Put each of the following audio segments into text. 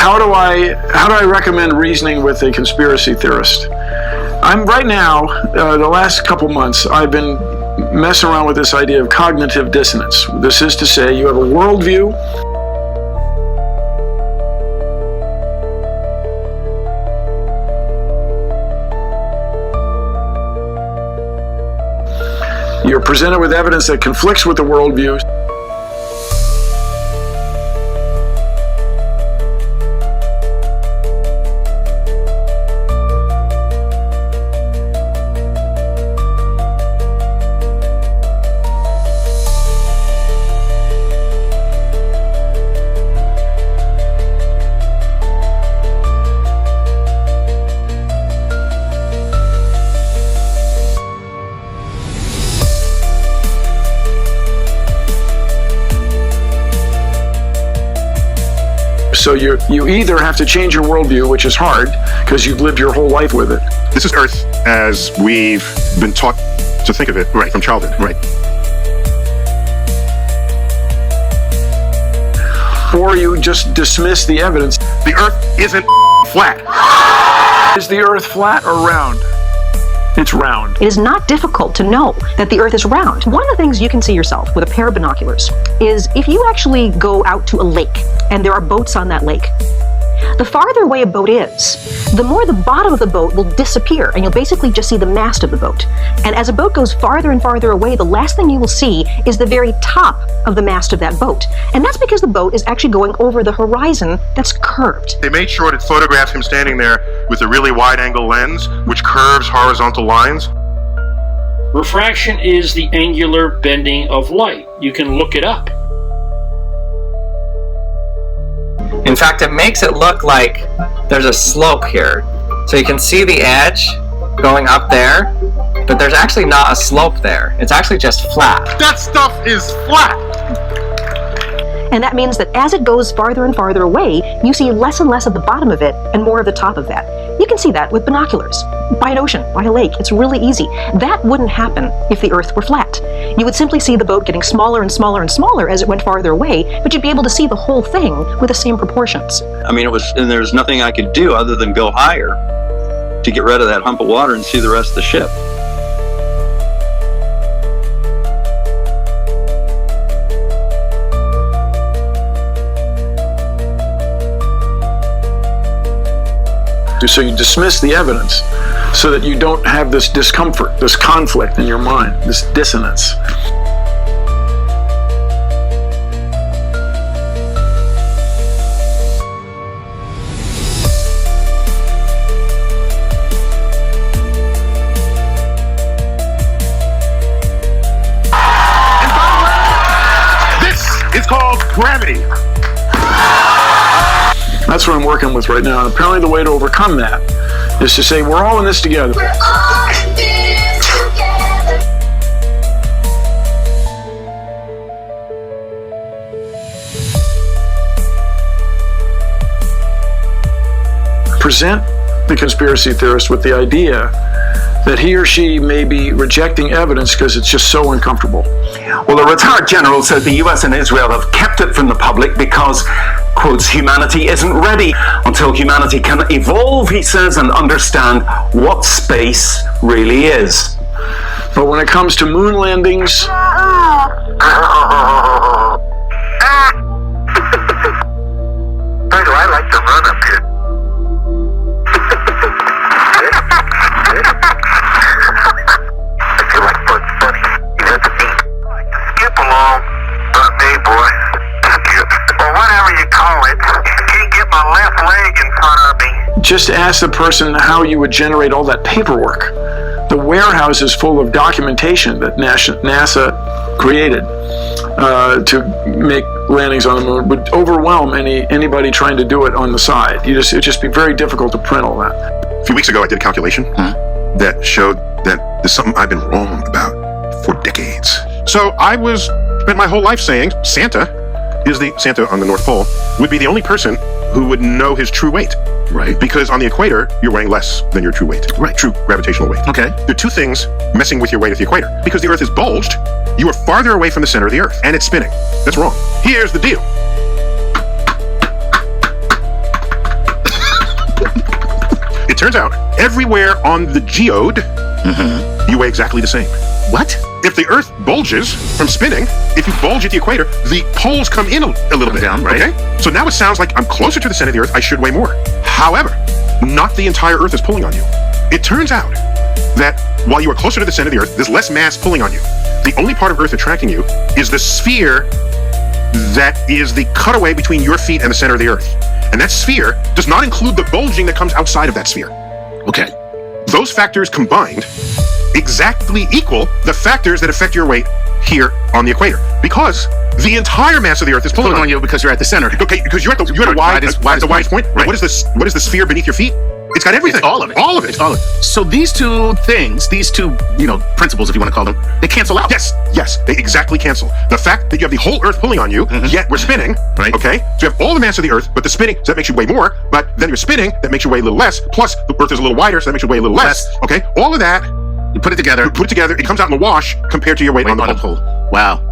how do I recommend reasoning with a conspiracy theorist? I'm right now, the last couple months, I've been messing around with this idea of cognitive dissonance. This is to say, you have a worldview. You're presented with evidence that conflicts with the worldview. So you either have to change your worldview, which is hard because you've lived your whole life with it. This is Earth as we've been taught to think of it from childhood. Right. Or you just dismiss the evidence. The Earth isn't flat. Is the Earth flat or round? It's round. It is not difficult to know that the Earth is round. One of the things you can see yourself with a pair of binoculars is if you actually go out to a lake and there are boats on that lake, the farther away a boat is, the more the bottom of the boat will disappear and you'll basically just see the mast of the boat. And as a boat goes farther and farther away, the last thing you will see is the very top of the mast of that boat. And that's because the boat is actually going over the horizon that's curved. They made sure to photograph him standing there with a really wide-angle lens, which curves horizontal lines. Refraction is the angular bending of light. You can look it up. In fact, it makes it look like there's a slope here. So you can see the edge going up there, but there's actually not a slope there. It's actually just flat. That stuff is flat! And that means that as it goes farther and farther away, you see less and less of the bottom of it and more of the top of that. You can see that with binoculars, by an ocean, by a lake. It's really easy. That wouldn't happen if the Earth were flat. You would simply see the boat getting smaller and smaller and smaller as it went farther away, but you'd be able to see the whole thing with the same proportions. I mean, and there's nothing I could do other than go higher to get rid of that hump of water and see the rest of the ship. So you dismiss the evidence so that you don't have this discomfort, this conflict in your mind, this dissonance. And by the way, this is called gravity. That's what I'm working with right now. And apparently the way to overcome that is to say, we're all in this together. We're all in this together. Present the conspiracy theorist with the idea that he or she may be rejecting evidence because it's just so uncomfortable. Well, a retired general said the US and Israel have kept it from the public because, quotes, humanity isn't ready until humanity can evolve, he says, and understand what space really is. But when it comes to moon landings, Boy, do I like to run up here. I feel like Bugs Bunny. You have to eat. I like to skip along. Not me, boy. Skip. Or whatever you call it. Can't get my left leg in front of me. just ask the person how you would generate all that paperwork. The warehouse is full of documentation that NASA created to make landings on the moon would overwhelm anybody trying to do it on the side. It'd just be very difficult to print all that. A few weeks ago, I did a calculation that showed that there's something I've been wrong about for decades. So I spent my whole life saying Santa on the North Pole would be the only person who would know his true weight. Right. Because on the equator, you're weighing less than your true weight. Right. True gravitational weight. Okay. There are two things messing with your weight at the equator. Because the Earth is bulged, you are farther away from the center of the Earth, and it's spinning. That's wrong. Here's the deal. it turns out everywhere on the geode, you weigh exactly the same. What? If the Earth bulges from spinning, if you bulge at the equator, the poles come in a little bit. Down, right? Okay? So now it sounds like I'm closer to the center of the Earth, I should weigh more. However, not the entire Earth is pulling on you. It turns out that while you are closer to the center of the Earth, there's less mass pulling on you. The only part of Earth attracting you is the sphere that is the cutaway between your feet and the center of the Earth. And that sphere does not include the bulging that comes outside of that sphere. Okay. Those factors combined exactly equal the factors that affect your weight here on the equator, because the entire mass of the Earth is pulling on you because you're at the center. Okay, because you're at the widest point. Right. What is the sphere beneath your feet? It's got everything. It's all of it. All of it. It's all of it. So these two things, these two, principles, if you want to call them, they cancel out. Yes, they exactly cancel. The fact that you have the whole Earth pulling on you, yet we're spinning, right? Okay, so you have all the mass of the Earth, but the spinning, so that makes you weigh more, but then you're spinning, that makes you weigh a little less, plus the Earth is a little wider, so that makes you weigh a little less. Okay, all of that, you put it together, it comes out in the wash compared to your weight on the pole. Wow.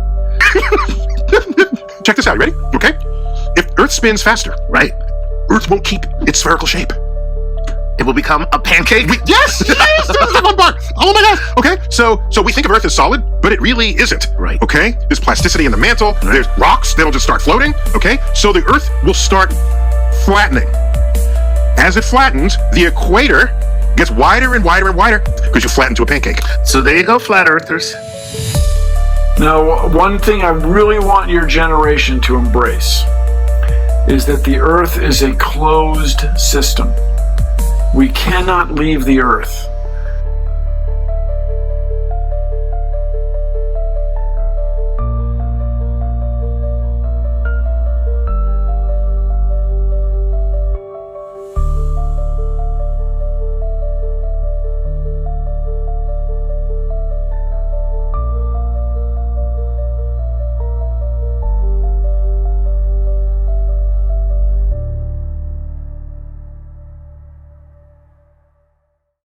Check this out, you ready? Okay, if Earth spins faster, right, Earth won't keep its spherical shape. It will become a pancake? Yes! That's the fun part! Oh my gosh! Okay, so we think of Earth as solid, but it really isn't. Right. Okay? There's plasticity in the mantle, right. There's rocks that'll just start floating, okay? So the Earth will start flattening. As it flattens, the equator gets wider and wider and wider, because you flatten to a pancake. So there you go, flat earthers. Now, one thing I really want your generation to embrace is that the Earth is a closed system. We cannot leave the Earth.